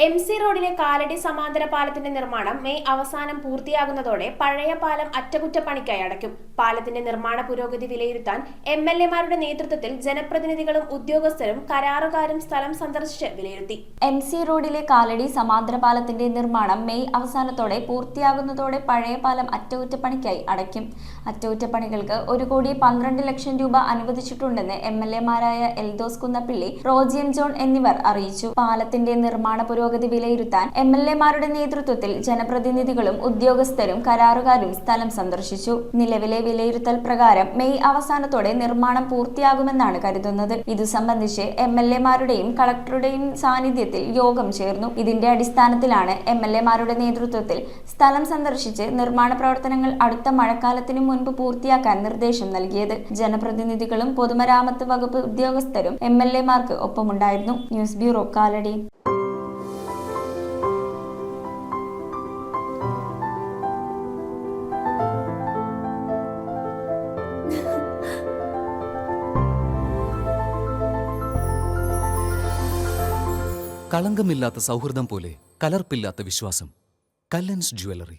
MC റോഡിലെ കാലടി സമാന്തര പാലത്തിന്റെ നിർമ്മാണം മെയ് അവസാനം പൂർത്തിയാകുന്നതോടെ പഴയ പാലം അറ്റകുറ്റപ്പണിക്കായി അടയ്ക്കും. പാലത്തിന്റെ നിർമ്മാണ പുരോഗതി വിലയിരുത്താൻ MLA-മാരുടെ നേതൃത്വത്തിൽ ജനപ്രതിനിധികളും ഉദ്യോഗസ്ഥരും കരാറുകാരും സ്ഥലം സന്ദർശിച്ച് വിലയിരുത്തി. MC റോഡിലെ കാലടി സമാന്തര പാലത്തിന്റെ നിർമ്മാണം മെയ് അവസാനത്തോടെ പൂർത്തിയാകുന്നതോടെ പഴയ പാലം അറ്റകുറ്റപ്പണിക്കായി അടയ്ക്കും. അറ്റകുറ്റപ്പണികൾക്ക് 1,12,00,000 രൂപ അനുവദിച്ചിട്ടുണ്ടെന്ന് MLA-മാരായ എൽദോസ് കുന്നപ്പിള്ളി, റോജി എം ജോൺ എന്നിവർ അറിയിച്ചു. പാലത്തിന്റെ നിർമ്മാണ പുരോഗതി വിലയിരുത്താൻ MLA-മാരുടെ നേതൃത്വത്തിൽ ജനപ്രതിനിധികളും ഉദ്യോഗസ്ഥരും കരാറുകാരും സ്ഥലം സന്ദർശിച്ചു. നിലവിലെ വിലയിരുത്തൽ പ്രകാരം മെയ് അവസാനത്തോടെ നിർമ്മാണം പൂർത്തിയാകുമെന്നാണ് കരുതുന്നത്. ഇതു സംബന്ധിച്ച് MLA-മാരുടെയും കളക്ടറുടെയും സാന്നിധ്യത്തിൽ യോഗം ചേർന്നു. ഇതിന്റെ അടിസ്ഥാനത്തിലാണ് MLA-മാരുടെ നേതൃത്വത്തിൽ സ്ഥലം സന്ദർശിച്ച് നിർമ്മാണ പ്രവർത്തനങ്ങൾ അടുത്ത മഴക്കാലത്തിനു മുൻപ് പൂർത്തിയാക്കാൻ നിർദ്ദേശം നൽകിയത്. ജനപ്രതിനിധികളും പൊതുമരാമത്ത് വകുപ്പ് ഉദ്യോഗസ്ഥരും MLA-മാർക്ക് ഒപ്പമുണ്ടായിരുന്നു. News bureau, Kalady. കളങ്കമില്ലാത്ത സൗഹൃദം പോലെ കലർപ്പില്ലാത്ത വിശ്വാസം. കല്ലൻസ് ജ്വല്ലറി.